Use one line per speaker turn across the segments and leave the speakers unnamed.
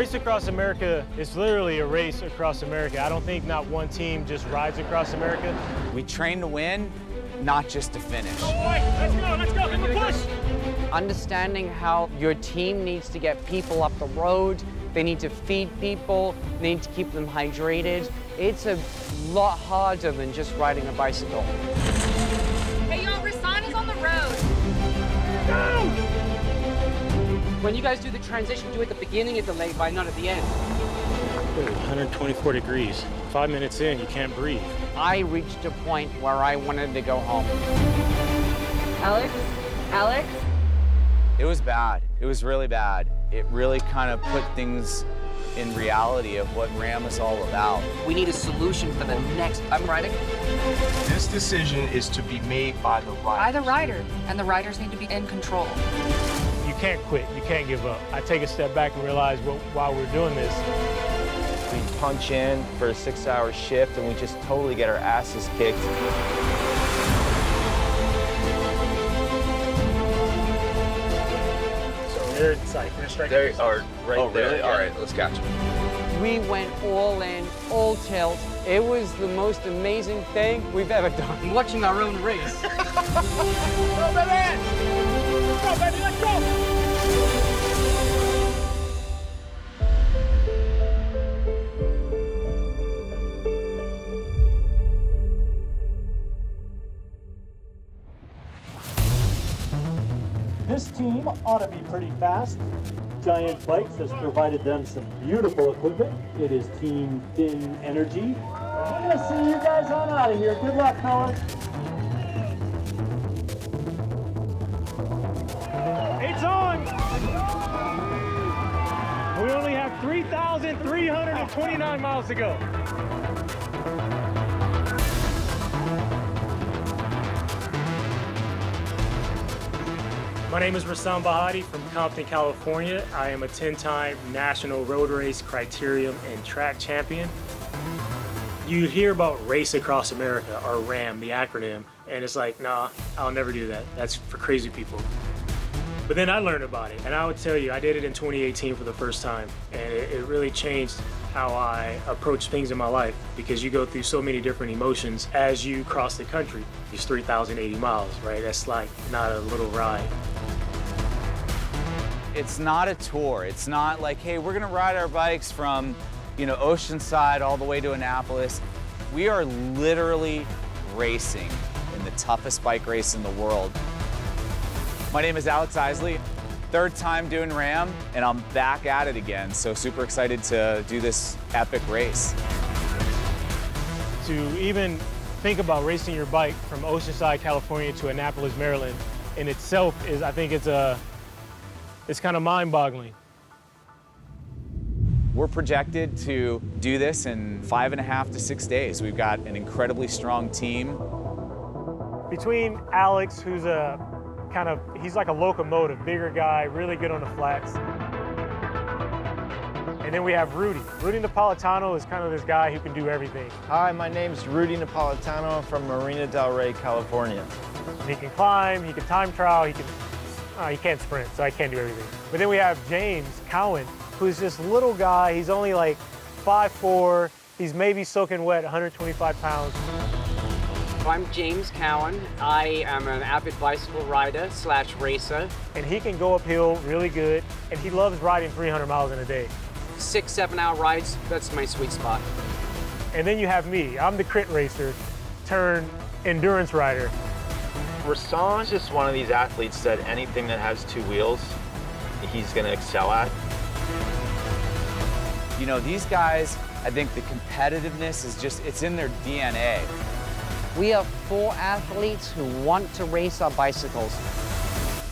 Race Across America is literally a race across America. I don't think not one team just rides across America.
We train to win, not just to finish.
Oh boy, let's go, hit the push!
Understanding how your team needs to get people up the road, they need to feed people, they need to keep them hydrated. It's a lot harder than just riding a bicycle.
Hey y'all, Rahsaan is on the road.
Go!
When you guys do the transition, do it at the beginning of the lay-by, not at the end.
124 degrees. 5 minutes in, you can't breathe.
I reached a point where I wanted to go home.
Alex?
It was bad. It was really bad. It really kind of put things in reality of what RAM is all about.
We need a solution for the next. I'm riding.
This decision is to be made by the rider.
By the rider, and the riders need to be in control.
You can't quit, you can't give up. I take a step back and realize while we're doing this,
We punch in for a 6-hour shift and we just totally get our asses kicked.
so they're in sight. They're striking.
They are right
Oh,
there.
really?
Yeah.
All right, let's catch them.
We went all in, all tilt. It was the most amazing thing we've ever done. Watching our own race.
Go, baby! Go, baby, let's go!
This team ought to be pretty fast. Giant Bikes has provided them some beautiful equipment. It is Team Thin Energy. We're gonna see you guys on out of here. Good luck, Cowan.
It's on! We only have 3,329 miles to go. My name is Rahsaan Bahati from Compton, California. I am a 10-time National Road Race Criterium and Track Champion. You hear about Race Across America, or RAM, the acronym, and it's like, nah, I'll never do that. That's for crazy people. But then I learned about it, and I would tell you, I did it in 2018 for the first time, and it really changed how I approach things in my life, because you go through so many different emotions as you cross the country. It's 3,080 miles, right? That's like not a little ride.
It's not a tour. It's not like, hey, we're gonna ride our bikes from, Oceanside all the way to Annapolis. We are literally racing in the toughest bike race in the world. My name is Alex Isley, third time doing RAM, and I'm back at it again. So super excited to do this epic race.
To even think about racing your bike from Oceanside, California to Annapolis, Maryland, in itself is, I think it's kind of mind-boggling.
We're projected to do this in 5.5 to 6 days. We've got an incredibly strong team.
Between Alex, who's he's like a locomotive, bigger guy, really good on the flats. And then we have Rudy. Rudy Napolitano is kind of this guy who can do everything.
Hi, my name's Rudy Napolitano from Marina del Rey, California.
He can climb, he can time trial, he can't sprint, so I can't do everything. But then we have James Cowan, who's this little guy. He's only like 5'4". He's maybe soaking wet, 125 pounds.
I'm James Cowan. I am an avid bicycle rider / racer.
And he can go uphill really good, and he loves riding 300 miles in a day.
6-7 hour rides, that's my sweet spot.
And then you have me. I'm the crit racer turned endurance rider.
Rahsaan's just one of these athletes that anything that has 2 wheels, he's gonna excel at.
These guys, I think the competitiveness is it's in their DNA.
We are 4 athletes who want to race our bicycles.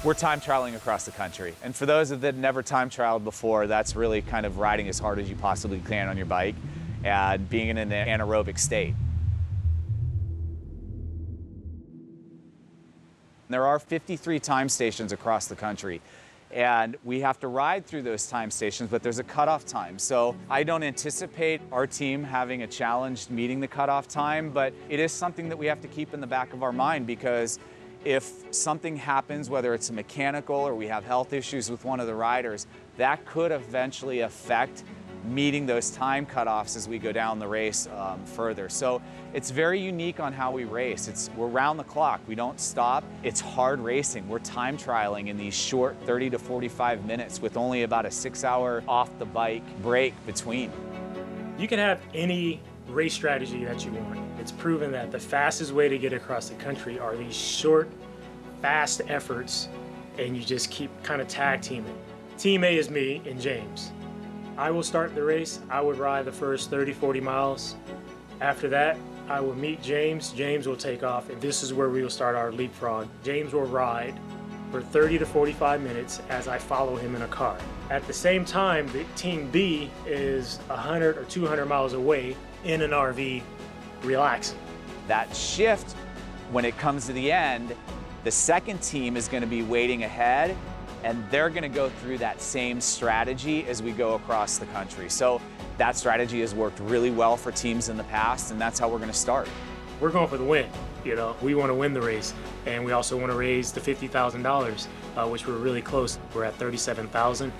We're time trialing across the country. And for those that never time trialed before, that's really kind of riding as hard as you possibly can on your bike and being in an anaerobic state. There are 53 time stations across the country, and we have to ride through those time stations, but there's a cutoff time. So I don't anticipate our team having a challenge meeting the cutoff time, but it is something that we have to keep in the back of our mind, because If something happens, whether it's a mechanical or we have health issues with one of the riders, that could eventually affect meeting those time cutoffs as we go down the race further. So it's very unique on how we race. We're round the clock, we don't stop. It's hard racing. We're time trialing in these short 30 to 45 minutes with only about a 6-hour off the bike break between.
You can have any race strategy that you want. It's proven that the fastest way to get across the country are these short, fast efforts, and you just keep kind of tag teaming. Team A is me and James. I will start the race. I would ride the first 30, 40 miles. After that, I will meet James. James will take off, and this is where we will start our leapfrog. James will ride for 30 to 45 minutes as I follow him in a car. At the same time, the Team B is 100 or 200 miles away in an RV, relaxing.
That shift, when it comes to the end, the second team is going to be waiting ahead, and they're going to go through that same strategy as we go across the country. So that strategy has worked really well for teams in the past, and that's how we're going to start.
We're going for the win. You know, we want to win the race, and we also want to raise the $50,000, which we're really close. We're at $37,000,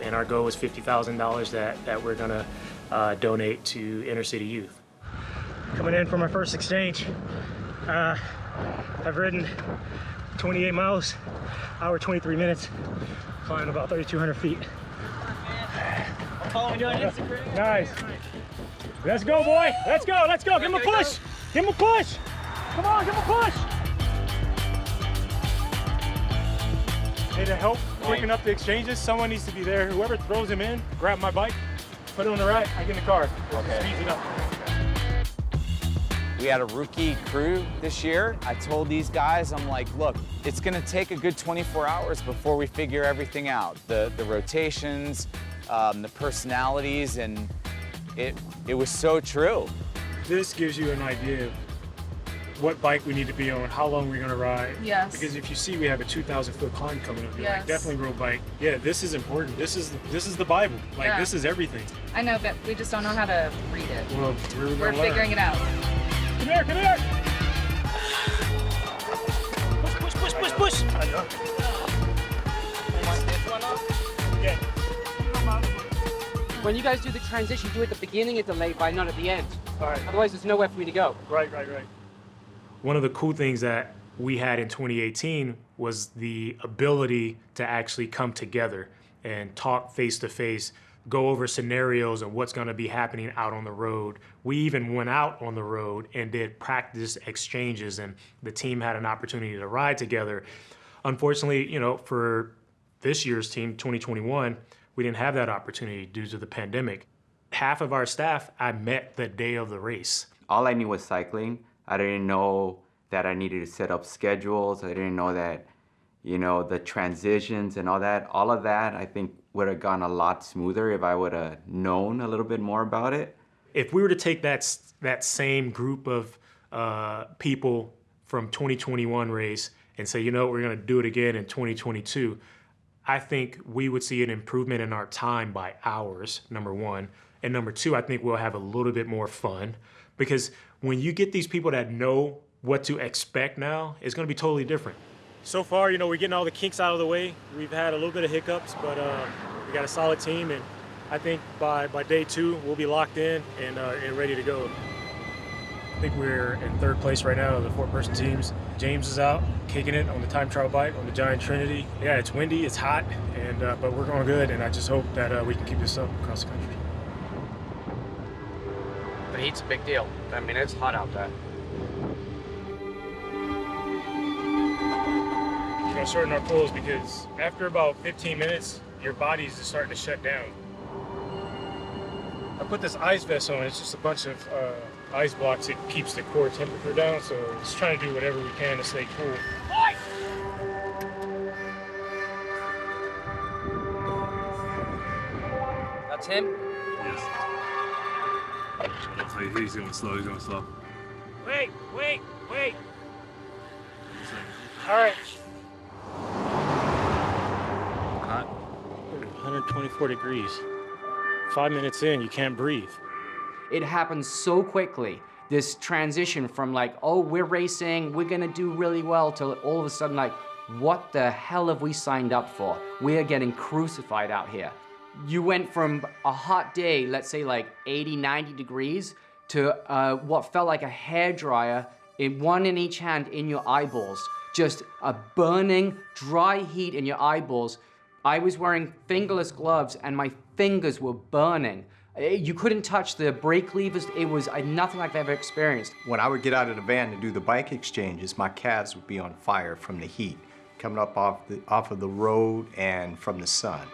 and our goal is $50,000 that we're going to donate to inner city youth. Coming in for my first exchange. I've ridden 28 miles, hour 23 minutes, climbing about 3,200 feet.
I'm following you on Instagram.
Nice. Let's go, boy. Let's go. Let's go. Give him a push. Give him a push. Come on, give him a push. Hey, to help picking up the exchanges, someone needs to be there. Whoever throws him in, grab my bike, put it on the rack, I get in the car.
Okay.
Speeds it up.
We had a rookie crew this year. I told these guys, I'm like, look, it's gonna take a good 24 hours before we figure everything out. The rotations, the personalities, and it was so true.
This gives you an idea of what bike we need to be on, how long we're gonna ride.
Yes.
Because if you see, we have a 2,000-foot climb coming up here.
Yes.
Like, definitely road bike. Yeah, this is important. This is the Bible. Like,
Yeah.
this is everything.
I know, but we just don't know how to read it.
Well,
We're figuring it out.
Come here, come here! Push, push, push, push, push! I know. Yeah.
When you guys do the transition, do it at the beginning of the lay by, not at the end.
All right.
Otherwise, there's nowhere for me to go.
Right. One of the cool things that we had in 2018 was the ability to actually come together and talk face to face, go over scenarios of what's going to be happening out on the road. We even went out on the road and did practice exchanges, and the team had an opportunity to ride together. Unfortunately, you know, for this year's team, 2021, we didn't have that opportunity due to the pandemic. Half of our staff I met the day of the race.
All I knew was cycling. I didn't know that I needed to set up schedules. I didn't know that, you know, the transitions and all that. All of that, I think, would have gone a lot smoother if I would have known a little bit more about it.
If we were to take that same group of people from 2021 race and say, you know, we're going to do it again in 2022, I think we would see an improvement in our time by hours, number one. And number two, I think we'll have a little bit more fun, because when you get these people that know what to expect now, it's going to be totally different. So far, you know, we're getting all the kinks out of the way. We've had a little bit of hiccups, but we got a solid team, and I think by day 2, we'll be locked in and ready to go. I think we're in 3rd place right now of the 4-person teams. James is out, kicking it on the time trial bike on the Giant Trinity. Yeah, it's windy, it's hot, and but we're going good, and I just hope that we can keep this up across the country.
The heat's a big deal. I mean, it's hot out there.
We're gonna shorten our pulls because after about 15 minutes, your body's just starting to shut down. I put this ice vest on. It's just a bunch of ice blocks. It keeps the core temperature down, so just trying to do whatever we can to stay cool.
That's him?
Yes. He's going slow.
Wait. All right. Hot. 124 degrees. 5 minutes in, you can't breathe.
It happens so quickly this transition from like, oh, we're racing, we're gonna do really well, to all of a sudden like, what the hell have we signed up for? We are getting crucified out here. You went from a hot day, let's say like 80, 90 degrees, to what felt like a hairdryer, one in each hand in your eyeballs. Just a burning, dry heat in your eyeballs. I was wearing fingerless gloves and my fingers were burning. You couldn't touch the brake levers. It was nothing like I've ever experienced.
When I would get out of the van to do the bike exchanges, my calves would be on fire from the heat, coming up off of the road and from the sun.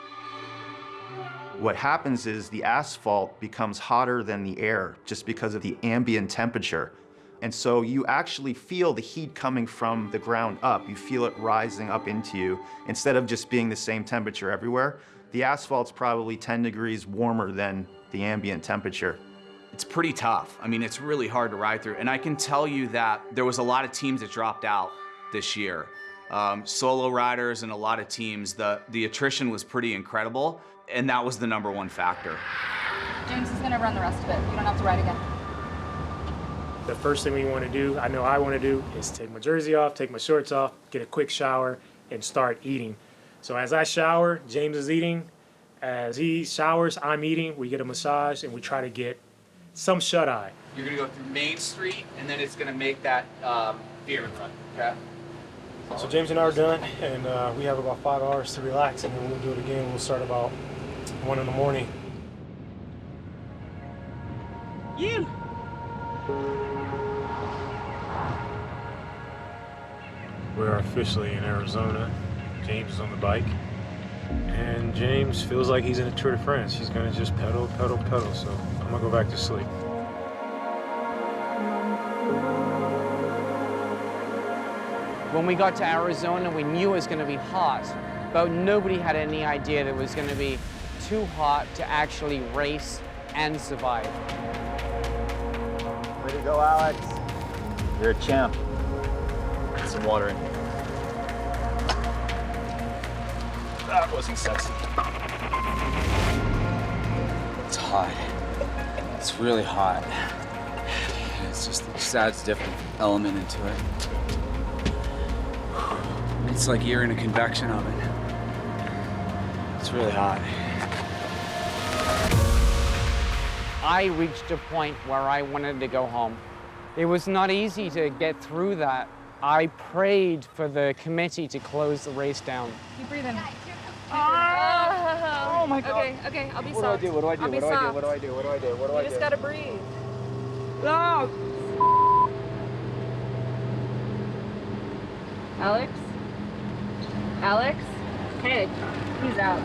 What happens is the asphalt becomes hotter than the air just because of the ambient temperature. And so you actually feel the heat coming from the ground up. You feel it rising up into you instead of just being the same temperature everywhere. The asphalt's probably 10 degrees warmer than the ambient temperature.
It's pretty tough. I mean, it's really hard to ride through. And I can tell you that there was a lot of teams that dropped out this year. Solo riders and a lot of teams, the attrition was pretty incredible, and that was the #1 factor.
James is gonna run the rest of it. You don't have to ride again.
The first thing we want to do, I know I want to do, is take my jersey off, take my shorts off, get a quick shower, and start eating. So as I shower, James is eating. As he showers, I'm eating. We get a massage, and we try to get some shut-eye.
You're gonna go through Main Street, and then it's gonna make that pier run, okay?
So James and I are done, and we have about 5 hours to relax, and then we'll do it again. We'll start about 1 in the morning.
You!
We're officially in Arizona. James is on the bike, and James feels like he's in a Tour de France. He's gonna just pedal, pedal, pedal, so I'm gonna go back to sleep.
When we got to Arizona, we knew it was gonna be hot, but nobody had any idea that it was gonna be too hot to actually race and survive.
Way to go, Alex. You're a champ. Get some water in here. That wasn't sexy.
It's hot. It's really hot. It's just adds a different element into it. It's like you're in a convection oven. It's really hot.
I reached a point where I wanted to go home. It was not easy to get through that. I prayed for the committee to close the race down.
Keep breathing. Oh my God. Okay, I'll be soft.
What do I do?
I'll be
What do I do?
soft.
What do I do? What do I do? What do I do?
You just gotta breathe.
No!
Alex? Alex? Hey, he's out.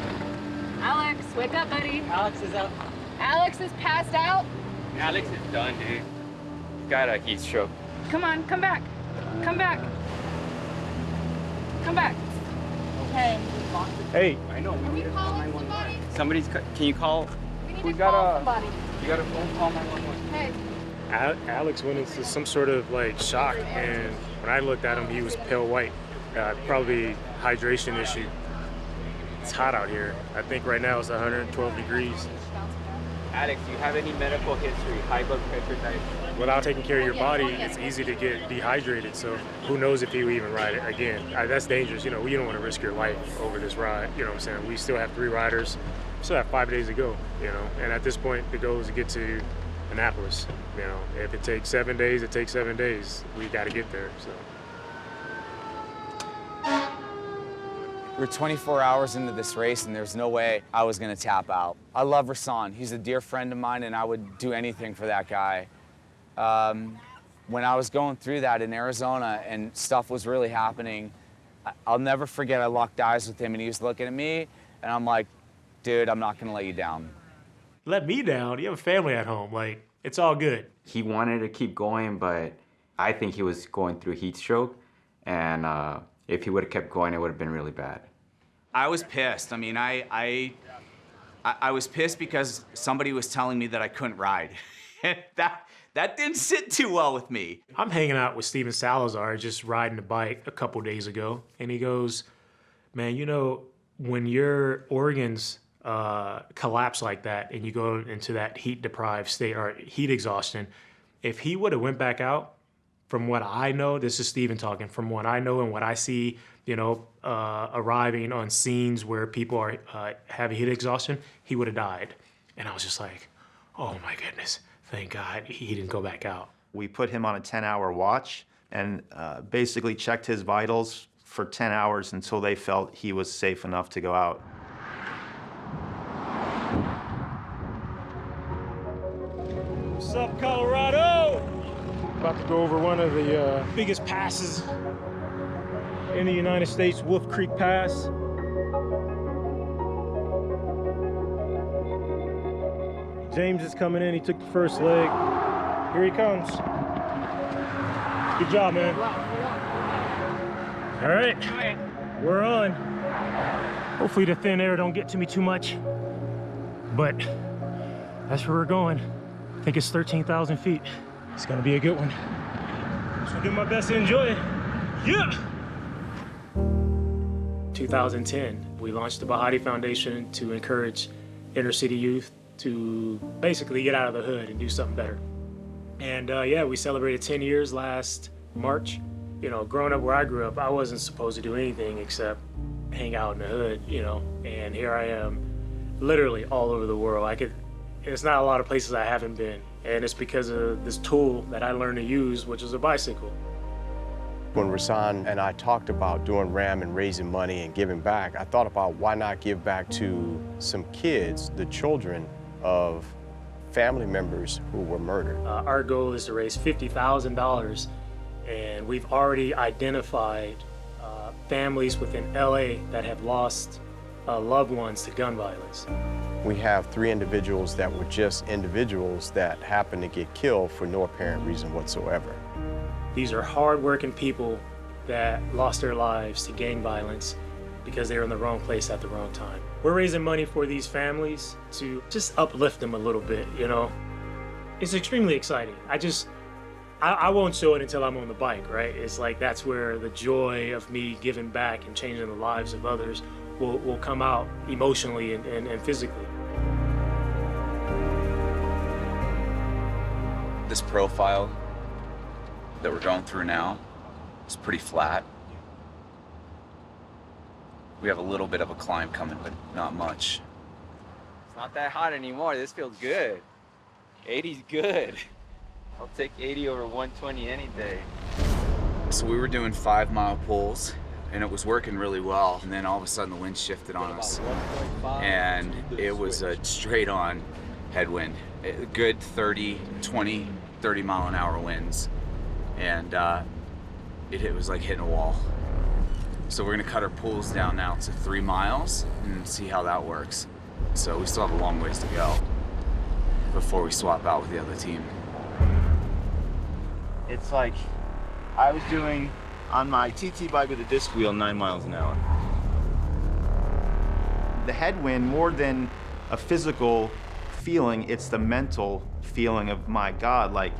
Alex, wake up, buddy.
Alex is out.
Alex is passed out.
Alex is done, dude. He's got a heat stroke.
Come on, come back. Come back. Come back. Okay.
Hey.
I know.
Are we calling somebody?
Can you call?
We need to call somebody.
You got a phone call 911.
Hey.
Alex went into some sort of like shock, and when I looked at him, he was pale white. Probably hydration issue. It's hot out here. I think right now it's 112 degrees.
Alex, do you have any medical history? High blood pressure type?
Without taking care of your body, it's easy to get dehydrated. So who knows if he will even ride it again. That's dangerous. You know, you don't want to risk your life over this ride. You know what I'm saying? We still have 3 riders. We still have 5 days to go, you know. And at this point, the goal is to get to Annapolis. You know, if it takes 7 days, it takes 7 days. We got to get there, so.
We're 24 hours into this race, and there's no way I was gonna tap out. I love Rahsaan. He's a dear friend of mine, and I would do anything for that guy. When I was going through that in Arizona and stuff was really happening, I'll never forget, I locked eyes with him, and he was looking at me, and I'm like, dude, I'm not gonna let you down.
Let me down? You have a family at home. Like, it's all good.
He wanted to keep going, but I think he was going through heat stroke, and if he would have kept going, it would have been really bad.
I was pissed. I mean, I was pissed because somebody was telling me that I couldn't ride. that didn't sit too well with me.
I'm hanging out with Steven Salazar, just riding a bike a couple days ago, and he goes, man, you know, when your organs collapse like that and you go into that heat-deprived state or heat exhaustion, If he would have went back out, from what I know, this is Steven talking, from what I know and what I see, you know, arriving on scenes where people are have heat exhaustion, he would have died. And I was just like, oh my goodness, thank God he didn't go back out.
We put him on a 10-hour watch and basically checked his vitals for 10 hours until they felt he was safe enough to go out.
What's up, Colorado? About to go over one of the biggest passes in the United States, Wolf Creek Pass. James is coming in, he took the first leg. Here he comes. Good job, man. All right, we're on. Hopefully the thin air don't get to me too much, but that's where we're going. I think it's 13,000 feet. It's gonna be a good one. So I'll do my best to enjoy it. Yeah! 2010, we launched the Bahati Foundation to encourage inner city youth to basically get out of the hood and do something better. And yeah, we celebrated 10 years last March. You know, growing up where I grew up, I wasn't supposed to do anything except hang out in the hood, you know, and here I am, literally all over the world. It's not a lot of places I haven't been, and it's because of this tool that I learned to use, which is a bicycle.
When Rahsaan and I talked about doing RAM and raising money and giving back, I thought about why not give back to some kids, the children of family members who were murdered.
Our goal is to raise $50,000, and we've already identified families within LA that have lost loved ones to gun violence.
We have 3 individuals that were just individuals that happened to get killed for no apparent reason whatsoever.
These are hard-working people that lost their lives to gang violence because they were in the wrong place at the wrong time. We're raising money for these families to just uplift them a little bit, you know? It's extremely exciting. I won't show it until I'm on the bike, right? It's like that's where the joy of me giving back and changing the lives of others will come out emotionally and physically.
This profile that we're going through now is pretty flat. We have a little bit of a climb coming, but not much.
It's not that hot anymore. This feels good. 80's good. I'll take 80 over 120 any day.
So we were doing 5-mile pulls, and it was working really well. And then all of a sudden the wind shifted on us, and it was a straight-on headwind. A good 20, 30 mile an hour winds. And it was like hitting a wall. So we're gonna cut our pulls down now to 3 miles and see how that works. So we still have a long ways to go before we swap out with the other team.
It's like I was doing on my TT bike with a disc wheel 9 miles an hour.
The headwind, more than a physical feeling, it's the mental feeling of, my God, like,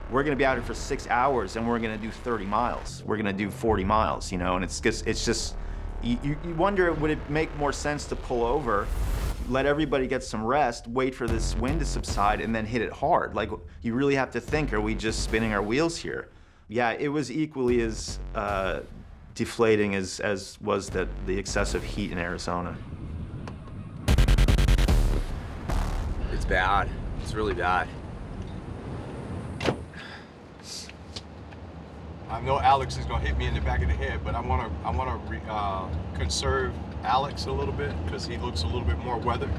we're gonna be out here for 6 hours and we're gonna do 30 miles. We're gonna do 40 miles, you know, and it's just, you wonder, would it make more sense to pull over, let everybody get some rest, wait for this wind to subside, and then hit it hard? Like, you really have to think, are we just spinning our wheels here? Yeah, it was equally as deflating as was the excessive heat in Arizona.
It's bad. It's really bad.
I know Alex is gonna hit me in the back of the head, but I wanna conserve Alex a little bit because he looks a little bit more weathered.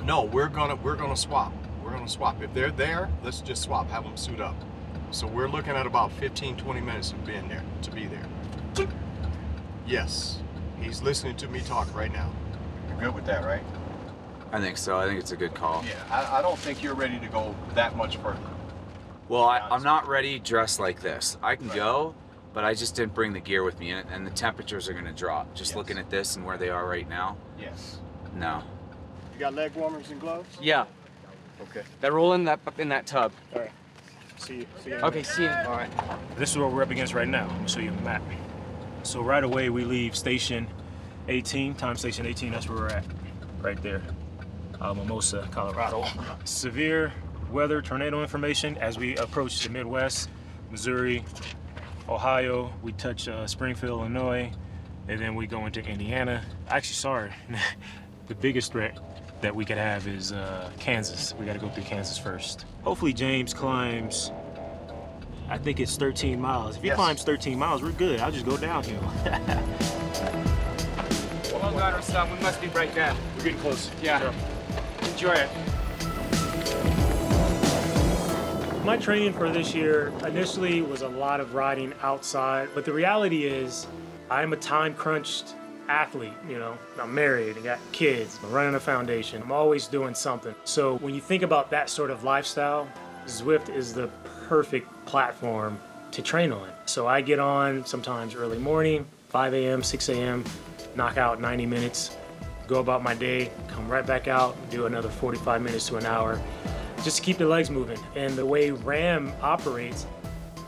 No, we're gonna swap. We're gonna swap. If they're there, let's just swap. Have them suit up. So we're looking at about 15-20 minutes of being there, to be there. Yes, he's listening to me talk right now. You're good with that, right?
I think so. I think it's a good call.
Yeah, I don't think you're ready to go that much further.
Well, I'm not ready dressed like this. I can go, but I just didn't bring the gear with me, and the temperatures are gonna drop. Just looking at this and where they are right now.
Yes.
No.
You got leg warmers and gloves?
Yeah.
Okay.
They're all in that tub.
All right. See you.
Okay, see you. All right.
This is what we're up against right now. I'm gonna show you the map. So right away we leave station 18, time station 18, that's where we're at, right there. Mimosa, Colorado. Severe weather, tornado information as we approach the Midwest, Missouri, Ohio. We touch Springfield, Illinois, and then we go into Indiana. Actually, sorry, the biggest threat that we could have is Kansas. We got to go through Kansas first. Hopefully James climbs, I think it's 13 miles. If he climbs 13 miles, we're good. I'll just go downhill.
Oh God, Rahsaan, we must be right there.
We're getting close.
Yeah. Enjoy it.
My training for this year initially was a lot of riding outside, but the reality is I'm a time-crunched athlete, you know. I'm married, I got kids, I'm running a foundation. I'm always doing something. So when you think about that sort of lifestyle, Zwift is the perfect platform to train on. So I get on sometimes early morning, 5 a.m., 6 a.m., knock out 90 minutes, go about my day, come right back out, do another 45 minutes to an hour, just to keep the legs moving. And the way RAM operates,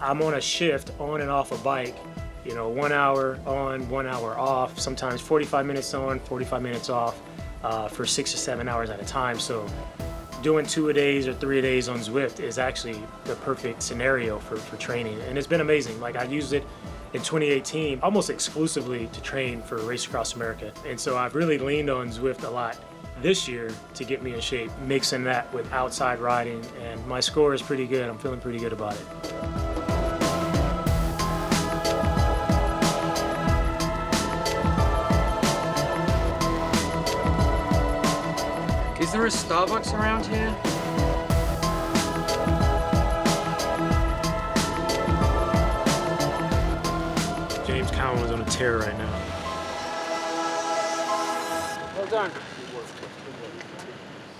I'm on a shift on and off a bike, you know, 1 hour on, 1 hour off, sometimes 45 minutes on, 45 minutes off for 6 or 7 hours at a time. So doing 2 a days or 3 a days on Zwift is actually the perfect scenario for training. And it's been amazing. Like I used it in 2018 almost exclusively to train for Race Across America. And so I've really leaned on Zwift a lot this year to get me in shape, mixing that with outside riding, and my score is pretty good. I'm feeling pretty good about it.
Is there a Starbucks around here?
James Cowan is on a tear right now.
Well done.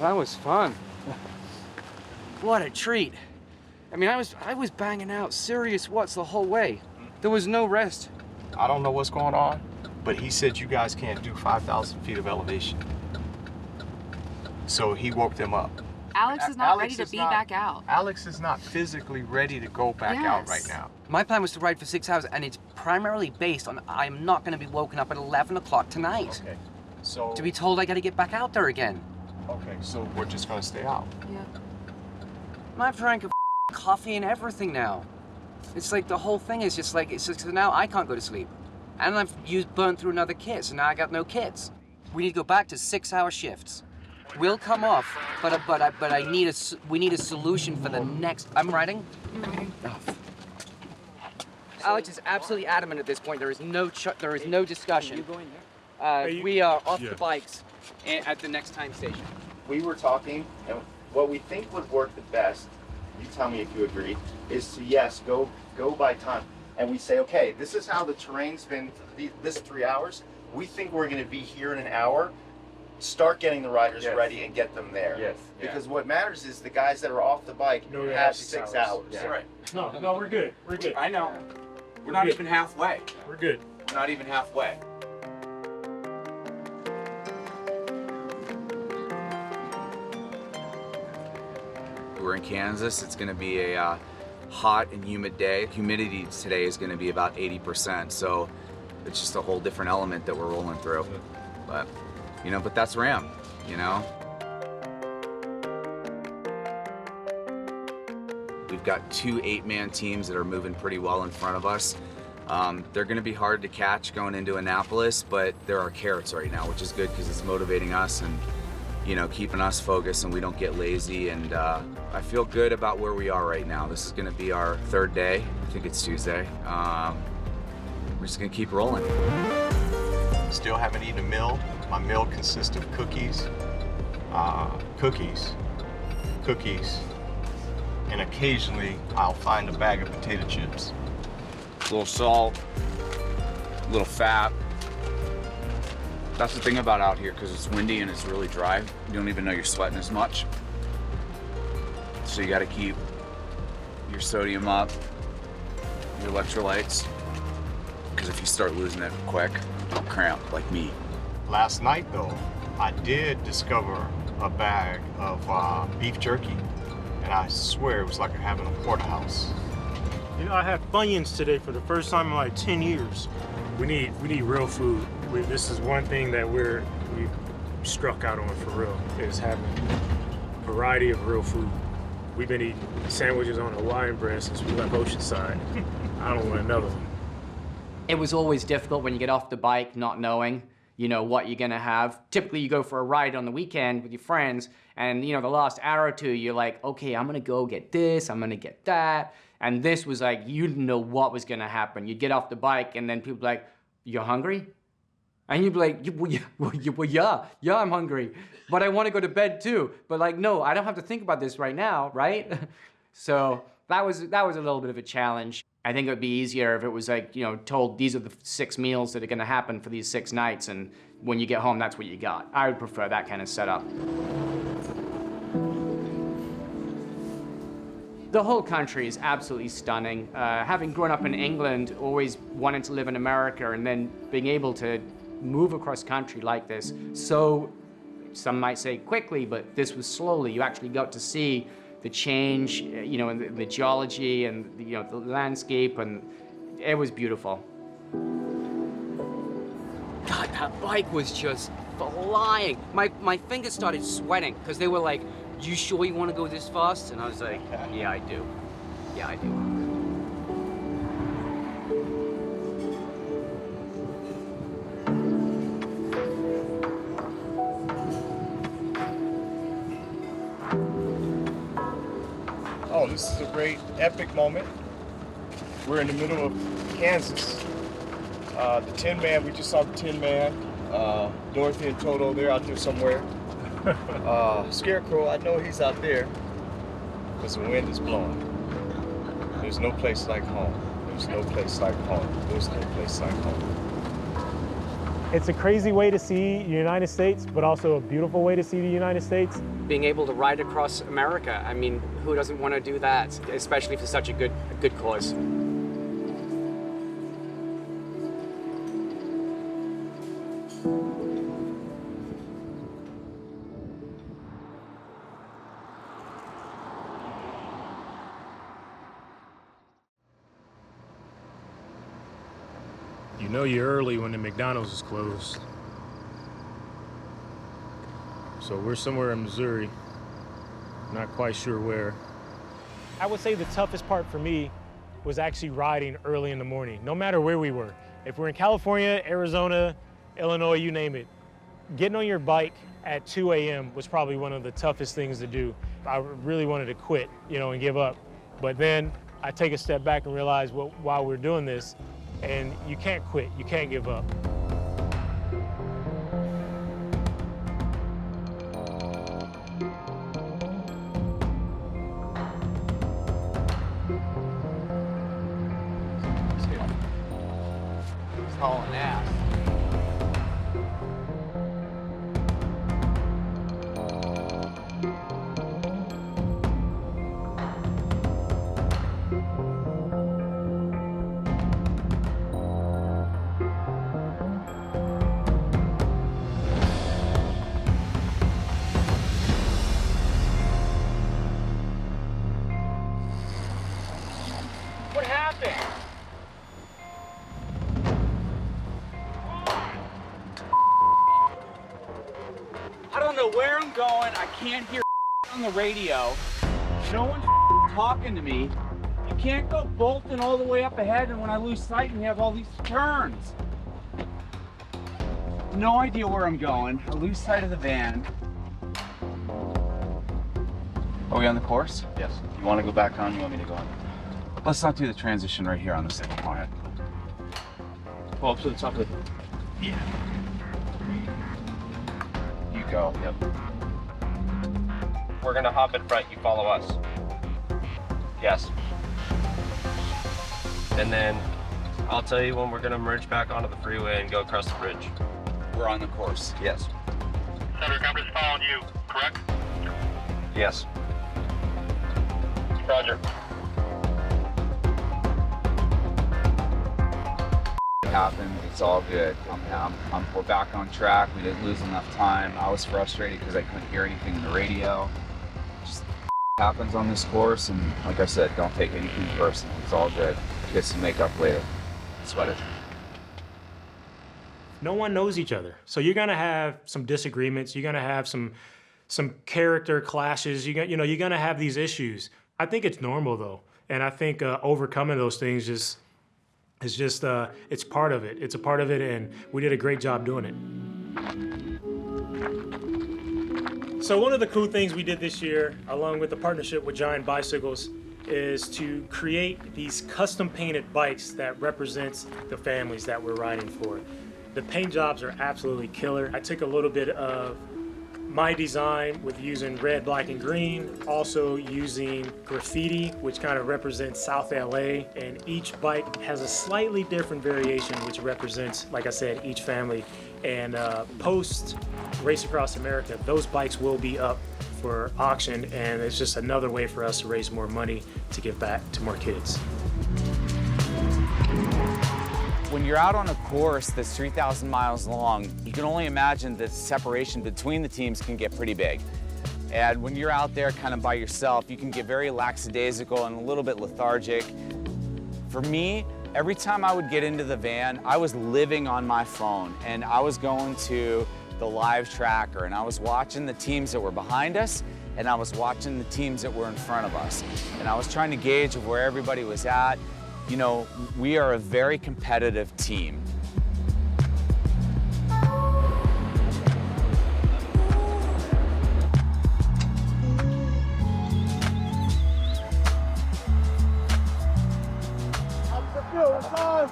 That was fun. What a treat. I mean, I was banging out serious watts the whole way. There was no rest.
I don't know what's going on, but he said you guys can't do 5,000 feet of elevation. So he woke them up.
Alex is not ready to be back out.
Alex is not physically ready to go back out right now.
My plan was to ride for 6 hours, and it's primarily based on I'm not going to be woken up at 11 o'clock tonight.
Okay. So
to be told I got to get back out there again.
Okay, so we're just going to stay out.
Yeah. I've drank a coffee and everything now. It's like the whole thing is just like, it's just now I can't go to sleep. And I've burned through another kit, so now I got no kits. We need to go back to 6-hour shifts. We'll come off, but we need a solution for the next. I'm riding. Oh. Alex is absolutely adamant at this point. There is no discussion. We are off the bikes at the next time station.
We were talking, and what we think would work the best, you tell me if you agree, is to, yes, go by time. And we say, okay, this is how the terrain's been this 3 hours. We think we're going to be here in an hour. Start getting the riders ready and get them there.
Yes.
Because what matters is the guys that are off the bike have 6 hours.
Yeah. Right. No, we're good. We're good.
I know. We're not even halfway.
We're good.
Not even halfway.
We're in Kansas. It's going to be a hot and humid day. Humidity today is going to be about 80%, so it's just a whole different element that we're rolling through. But, you know, but that's RAM, you know? We've got 2 8-man teams that are moving pretty well in front of us. They're going to be hard to catch going into Annapolis, but there are carrots right now, which is good because it's motivating us and, you know, keeping us focused and we don't get lazy. And I feel good about where we are right now. This is going to be our 3rd day. I think it's Tuesday. We're just going to keep rolling.
Still haven't eaten a meal. My meal consists of cookies, and occasionally I'll find a bag of potato chips.
A little salt, a little fat. That's the thing about out here, because it's windy and it's really dry. You don't even know you're sweating as much. So you got to keep your sodium up, your electrolytes, because if you start losing it quick, you'll cramp like me.
Last night, though, I did discover a bag of beef jerky, and I swear it was like having a porterhouse.
You know, I had Funyuns today for the first time in like 10 years. We need real food. This is one thing that we've struck out on for real, is having a variety of real food. We've been eating sandwiches on Hawaiian bread since we left Oceanside. I don't want another one.
It was always difficult when you get off the bike not knowing, what you're gonna have. Typically you go for a ride on the weekend with your friends and, the last hour or two, you're like, okay, I'm gonna go get this, I'm gonna get that. And this was like, you didn't know what was gonna happen. You'd get off the bike and then people be like, you're hungry? And you'd be like, yeah, I'm hungry, but I wanna go to bed too. But like, no, I don't have to think about this right now, right? So that was a little bit of a challenge. I think it would be easier if it was like, told these are the 6 meals that are gonna happen for these 6 nights, and when you get home, that's what you got. I would prefer that kind of setup. The whole country is absolutely stunning. Having grown up in England, always wanted to live in America, and then being able to move across country like this, so some might say quickly, but this was slowly. You actually got to see the change, in the geology and the landscape, and it was beautiful. God, that bike was just flying. My fingers started sweating because they were like, "You sure you want to go this fast?" And I was like, "Yeah, I do. Yeah, I do."
Oh, this is a great epic moment. We're in the middle of Kansas. The Tin Man, we just saw the Tin Man. Dorothy and Toto, they're out there somewhere. Scarecrow, I know he's out there because the wind is blowing. There's no place like home. There's no place like home. There's no place like home.
It's a crazy way to see the United States, but also a beautiful way to see the United States.
Being able to ride across America, I mean, who doesn't want to do that, especially for such a good cause?
You know you're early when the McDonald's is closed. So we're somewhere in Missouri, not quite sure where. I would say the toughest part for me was actually riding early in the morning, no matter where we were. If we're in California, Arizona, Illinois, you name it, getting on your bike at 2 a.m. was probably one of the toughest things to do. I really wanted to quit, and give up. But then I take a step back and realize, well, while we're doing this, and you can't quit, you can't give up.
It's hauling ass. What happened? I don't know where I'm going. I can't hear on the radio. No one's talking to me. You can't go bolting all the way up ahead, and when I lose sight and you have all these turns. No idea where I'm going. I lose sight of the van. Are we on the course?
Yes. You want to go back on? You want me to go on?
Let's not do the transition right here on the second point.
Pull up to the top of the... Yeah.
You go.
Yep. We're gonna hop in front, you follow us. Yes. And then I'll tell you when we're gonna merge back onto the freeway and go across the bridge.
We're on the course.
Yes.
Cedric, I'm just following you, correct?
Yes.
Roger.
It happened. It's all good. We're back on track. We didn't lose enough time. I was frustrated because I couldn't hear anything in the radio. Just happens on this course, and like I said, don't take anything personal. It's all good. Get some makeup later. Sweat it.
No one knows each other. So you're gonna have some disagreements. You're gonna have some some character clashes. You're going to have these issues. I think it's normal though, and I think overcoming those things it's part of it. It's a part of it, and we did a great job doing it. So one of the cool things we did this year, along with the partnership with Giant Bicycles, is to create these custom painted bikes that represents the families that we're riding for. The paint jobs are absolutely killer. I took a little bit of my design with using red, black, and green, also using graffiti, which kind of represents South LA, and each bike has a slightly different variation, which represents, like I said, each family. And post Race Across America, those bikes will be up for auction, and it's just another way for us to raise more money to give back to more kids.
When you're out on a course that's 3,000 miles long, you can only imagine the separation between the teams can get pretty big. And when you're out there kind of by yourself, you can get very lackadaisical and a little bit lethargic. For me, every time I would get into the van, I was living on my phone, and I was going to the live tracker, and I was watching the teams that were behind us, and I was watching the teams that were in front of us. And I was trying to gauge of where everybody was at. You know, we are a very competitive team.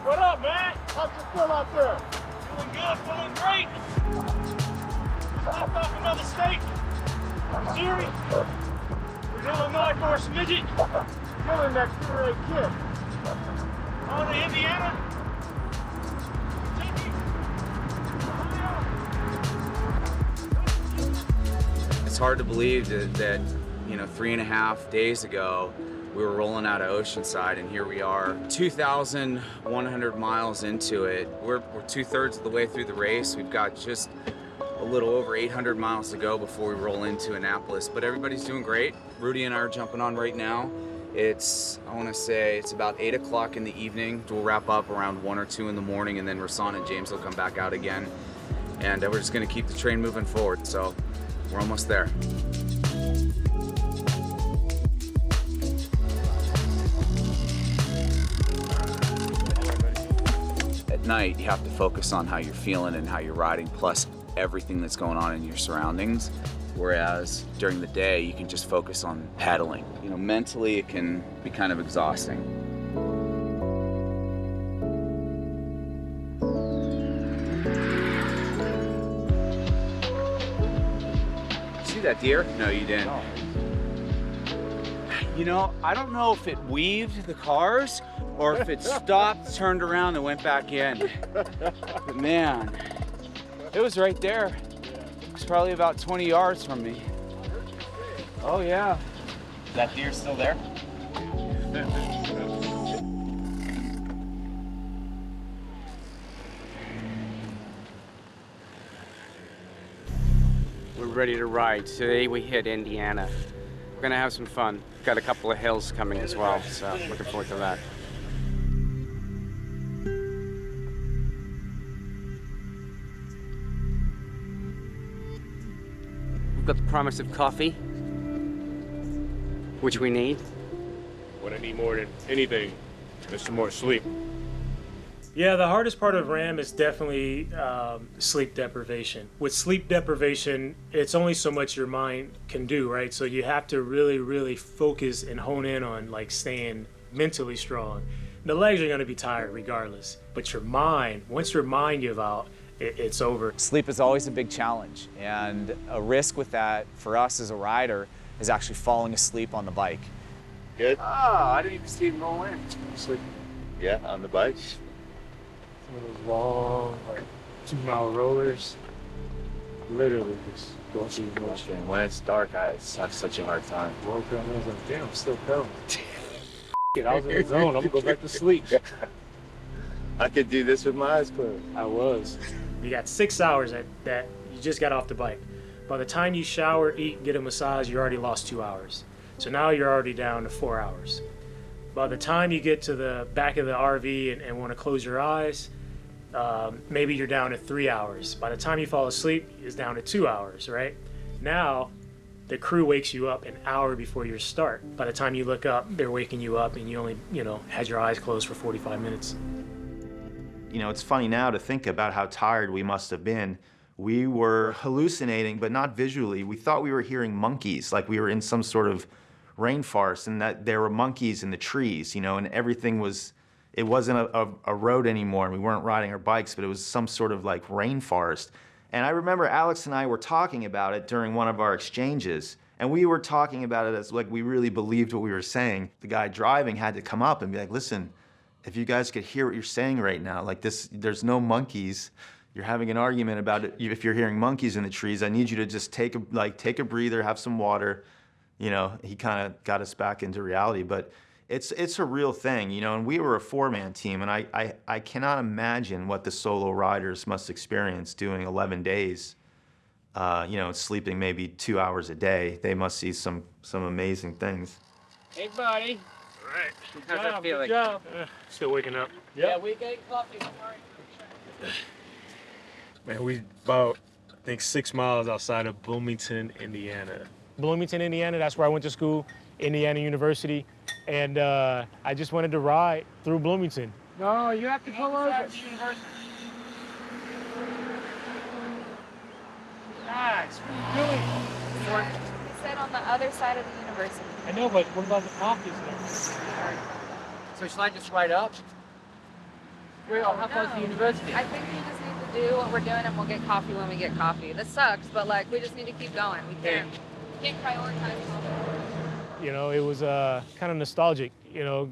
What up, man? How's it feel out there? Feeling good, feeling great. Stopped off another state. Missouri. We're in Illinois for a smidget. Killing that Fury kid. On to Indiana.
It's hard to believe that you know, 3.5 days ago, we were rolling out of Oceanside, and here we are, 2,100 miles into it. We're 2/3 of the way through the race. We've got just a little over 800 miles to go before we roll into Annapolis, but everybody's doing great. Rudy and I are jumping on right now. It's, I want to say, it's about 8 o'clock in the evening. We'll wrap up around 1 or 2 in the morning, and then Rahsaan and James will come back out again. And we're just going to keep the train moving forward, so we're almost there. At night, you have to focus on how you're feeling and how you're riding, plus everything that's going on in your surroundings. Whereas during the day, you can just focus on pedaling. You know, mentally, it can be kind of exhausting. See that deer? No, you didn't. No. You know, I don't know if it weaved the cars or if it stopped, turned around, and went back in. But man, it was right there. It's probably about 20 yards from me. Oh yeah.
Is that deer still there?
We're ready to ride. Today we hit Indiana. We're gonna have some fun. Got a couple of hills coming as well, so looking forward to that. We've got the promise of coffee, which we need.
What I need more than anything is some more sleep.
Yeah, the hardest part of RAM is definitely sleep deprivation. With sleep deprivation, it's only so much your mind can do, right? So you have to really, really focus and hone in on like staying mentally strong. The legs are gonna be tired regardless, but your mind, once your mind give out, it's over.
Sleep is always a big challenge, and a risk with that for us as a rider is actually falling asleep on the bike.
Good.
Ah, I didn't even see him roll in.
Sleep.
Yeah, on the bike.
Some of those long, like 2-mile rollers, literally just go through the motion.
When it's dark, I have such a hard time.
Woke up and I was like, damn, I'm still pedaling. I was in the zone, I'm gonna go back to sleep.
I could do this with my eyes closed.
I was. You got 6 hours that you just got off the bike. By the time you shower, eat, get a massage, you already lost 2 hours. So now you're already down to 4 hours. By the time you get to the back of the RV and want to close your eyes, maybe you're down to 3 hours. By the time you fall asleep, it's down to 2 hours, right? Now, the crew wakes you up an hour before your start. By the time you look up, they're waking you up and you only, had your eyes closed for 45 minutes.
It's funny now to think about how tired we must have been. We were hallucinating, but not visually. We thought we were hearing monkeys, like we were in some sort of rainforest, and that there were monkeys in the trees, and everything was, it wasn't a road anymore, and we weren't riding our bikes, but it was some sort of like rainforest. And I remember Alex and I were talking about it during one of our exchanges, and we were talking about it as like we really believed what we were saying. The guy driving had to come up and be like, listen, if you guys could hear what you're saying right now, like this, there's no monkeys. You're having an argument about it. If you're hearing monkeys in the trees, I need you to just take a breather, have some water. He kind of got us back into reality, but it's a real thing, and we were a 4-man team, and I cannot imagine what the solo riders must experience doing 11 days, sleeping maybe 2 hours a day. They must see some amazing things.
Hey, buddy.
All right.
How's that feeling?
Good job. Still waking up.
Yeah, we get coffee.
Man, we about, I think, 6 miles outside of Bloomington, Indiana. Bloomington, Indiana, that's where I went to school, Indiana University. And I just wanted to ride through Bloomington.
No, you have to pull over.
Nice, what are you doing?
He said on the other side of the university.
I know, but what about the coffees there?
So should I just ride up? How close to the university?
I think we just need to do what we're doing and we'll get coffee when we get coffee. This sucks, but we just need to keep going. We can't prioritize coffee.
It was kind of nostalgic,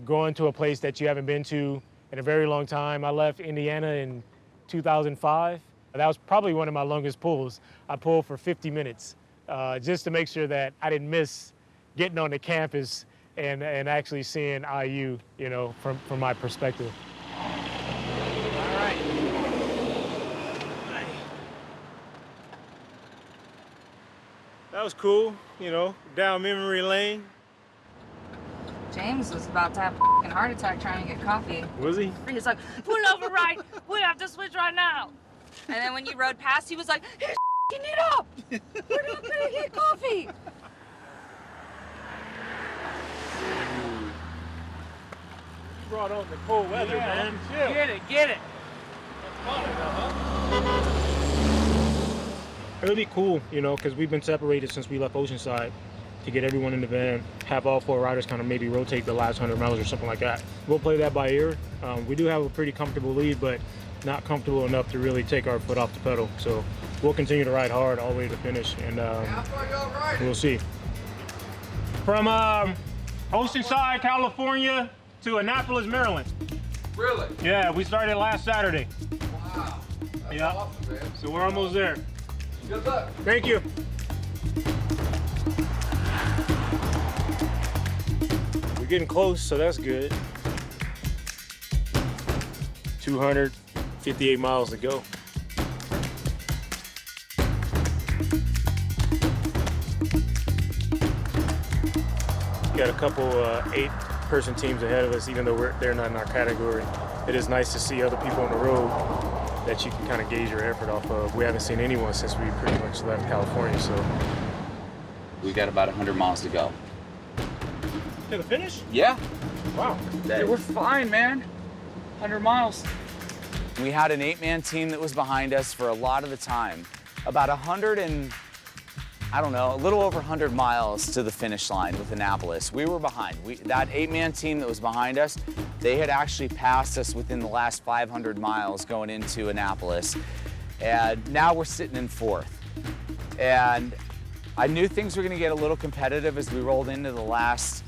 going to a place that you haven't been to in a very long time. I left Indiana in 2005. That was probably one of my longest pulls. I pulled for 50 minutes just to make sure that I didn't miss getting on the campus and actually seeing IU, from my perspective.
All right.
That was cool, down memory lane.
James was about to have a fucking heart attack trying to get coffee.
Was he?
He's like, pull over right. We have to switch right now. And then when you rode past, he was like, he's f***ing it up. We're not gonna get coffee.
You brought on the cold weather, man.
Get it.
It'll be cool, because we've been separated since we left Oceanside, to get everyone in the van, have all 4 riders kind of maybe rotate the last 100 miles or something like that. We'll play that by ear. We do have a pretty comfortable lead, but not comfortable enough to really take our foot off the pedal. So we'll continue to ride hard all the way to finish, and we'll see. From Oceanside, California to Annapolis, Maryland.
Really?
Yeah, we started last Saturday.
Wow. That's awesome, man.
So we're almost there.
Good luck.
Thank you. We're getting close, so that's good. 258 miles to go. Got a couple 8-person teams ahead of us, even though they're not in our category. It is nice to see other people on the road that you can kind of gauge your effort off of. We haven't seen anyone since we pretty much left California, so.
We got about 100 miles to go.
To the finish?
Yeah.
Wow.
Yeah, we're fine, man. 100 miles. We had an 8-man team that was behind us for a lot of the time. About a little over 100 miles to the finish line with Annapolis. We were behind. That 8-man team that was behind us, they had actually passed us within the last 500 miles going into Annapolis. And now we're sitting in 4th. And I knew things were gonna get a little competitive as we rolled into the last,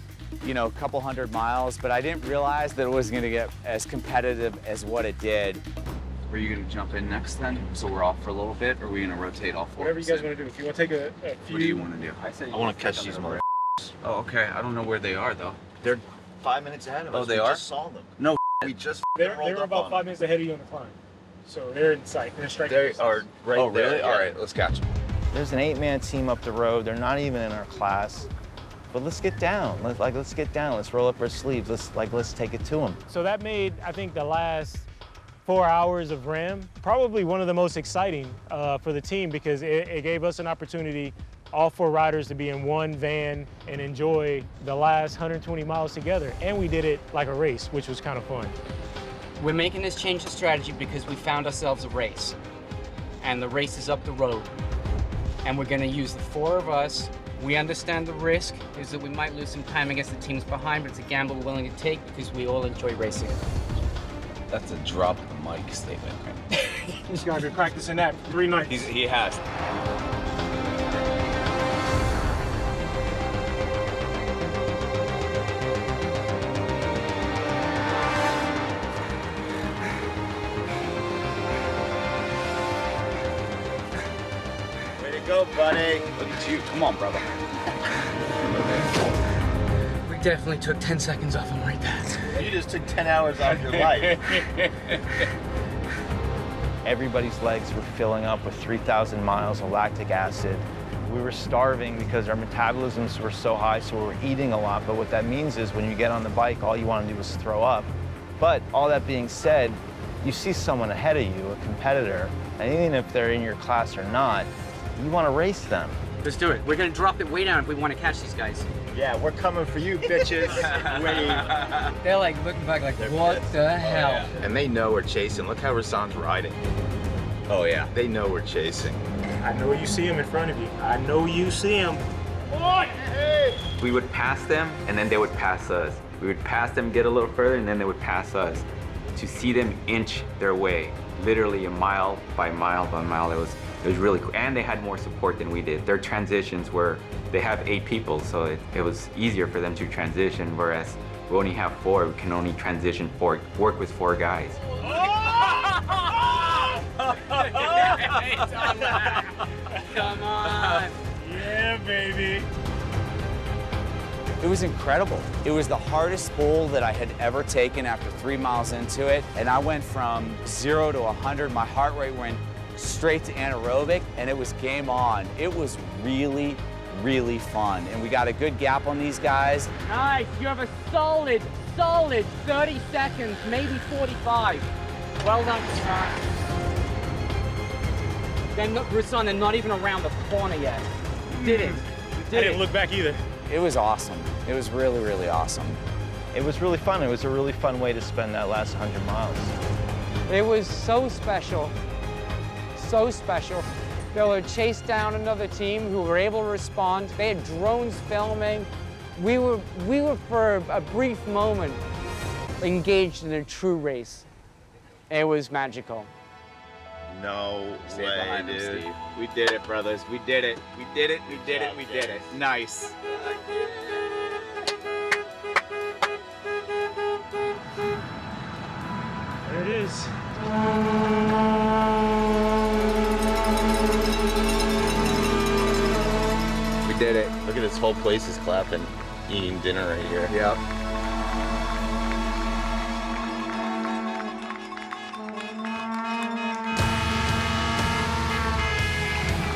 couple 100 miles, but I didn't realize that it was gonna get as competitive as what it did. Are you gonna jump in next then? So we're off for a little bit, or are we gonna rotate all 4?
Whatever you guys want to do. If you want to take a few.
What do you want to do?
I want to catch these mother.
Oh, okay. I don't know where they are though.
They're 5 minutes ahead of us.
Oh, they
we
are?
Just saw them.
No.
We just
They're
rolled up
about
on
5 minutes ahead of you on the climb. So they're in sight. They're striking
They
distance.
are right
Oh, really?
there.
Yeah.
All right, let's catch them.
There's an 8-man team up the road. They're not even in our class. But let's get down. Let's get down. Let's roll up our sleeves. Let's take it to them.
So that made, I think, the last 4 hours of RAM probably one of the most exciting for the team, because it gave us an opportunity all 4 riders to be in one van and enjoy the last 120 miles together. And we did it like a race, which was kind of fun.
We're making this change of strategy because we found ourselves a race. And the race is up the road. And we're gonna use the 4 of us. We understand the risk is that we might lose some time against the teams behind, but it's a gamble we're willing to take because we all enjoy racing.
That's a drop the mic statement.
He's gonna be practicing that for 3 nights.
He has.
Way to go, buddy.
Look at you. Come on, brother.
We definitely took 10 seconds off him right there.
You just took 10 hours off your life. Everybody's legs were filling up with 3,000 miles of lactic acid. We were starving because our metabolisms were so high, so we were eating a lot. But what that means is when you get on the bike, all you want to do is throw up. But all that being said, you see someone ahead of you, a competitor, and even if they're in your class or not, you want to race them.
Let's do it. We're gonna drop it way down if we want to catch these guys.
Yeah, we're coming for you, bitches.
They're like looking back like, what the hell?
And they know we're chasing. Look how Rahsaan's riding. Oh yeah, they know we're chasing.
I know you see him in front of you. I know you see him.
We would pass them, and then they would pass us. We would pass them, get a little further, and then they would pass us. To see them inch their way, literally a mile by mile by mile, it was really cool. And they had more support than we did. Their transitions were, they have 8 people, so it was easier for them to transition, whereas we only have 4. We can only transition 4, work with 4 guys.
Come on.
Yeah, baby.
It was incredible. It was the hardest bowl that I had ever taken after 3 miles into it. And I went from 0 to 100. My heart rate went straight to anaerobic, and it was game on. It was really, really fun. And we got a good gap on these guys.
Nice. You have a solid 30 seconds, maybe 45. Well done, Rahsaan. Rahsaan, they're not even around the corner yet. You did it.
I didn't look back either.
It was awesome. It was really, really awesome.
It was really fun. It was a really fun way to spend that last 100 miles.
It was so special. So special. They were chased down another team who were able to respond. They had drones filming. We were for a brief moment engaged in a true race. It was magical.
No
Stay
way,
behind him,
dude.
Steve. We did it, brothers. We did it. We did it. We did it. We did it. Nice.
There it is.
We did it.
Look at this whole place is clapping, eating dinner right here.
Yep.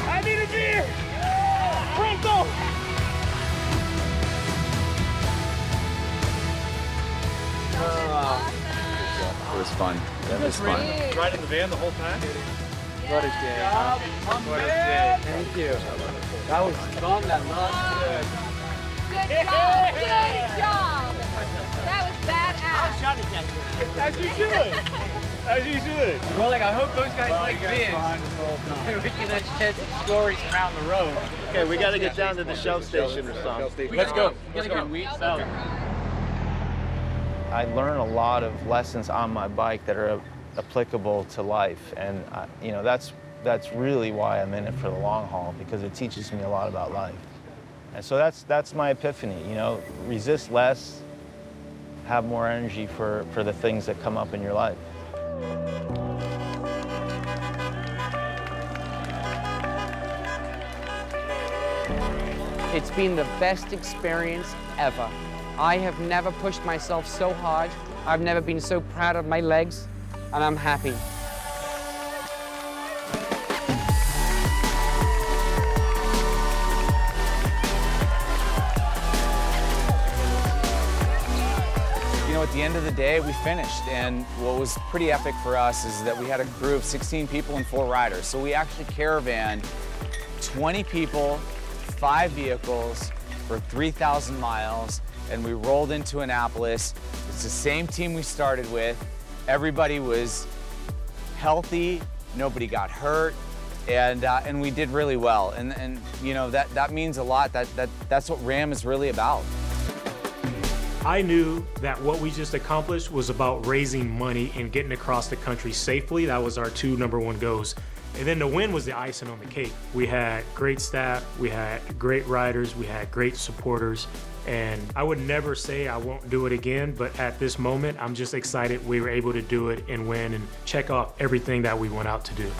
I need a beer! Pronto!
It was fun. That was fun.
Riding the van the whole time?
What a day. What a day. Thank you. That was fun. That was
Good job! Good job! That was badass.
As you should! As you should!
Well, I hope those guys like beers. We can share some stories around the road.
Okay, we got to get down to the Shell station or something.
Let's go. Let's go.
I learn a lot of lessons on my bike that are applicable to life, and you know that's really why I'm in it for the long haul, because it teaches me a lot about life. And so that's my epiphany. You know, resist less, have more energy for the things that come up in your life.
It's been the best experience ever. I have never pushed myself so hard. I've never been so proud of my legs, and I'm happy.
You know, at the end of the day, we finished, and what was pretty epic for us is that we had a crew of 16 people and 4 riders. So we actually caravanned 20 people 5 vehicles for 3,000 miles, and we rolled into Annapolis. It's the same team we started with. Everybody was healthy, nobody got hurt, and we did really well. And you know, that means a lot. That's what RAM is really about.
I knew that what we just accomplished was about raising money and getting across the country safely. That was our 2 #1 goals. And then the win was the icing on the cake. We had great staff, we had great riders, we had great supporters, and I would never say I won't do it again, but at this moment, I'm just excited we were able to do it and win and check off everything that we went out to do.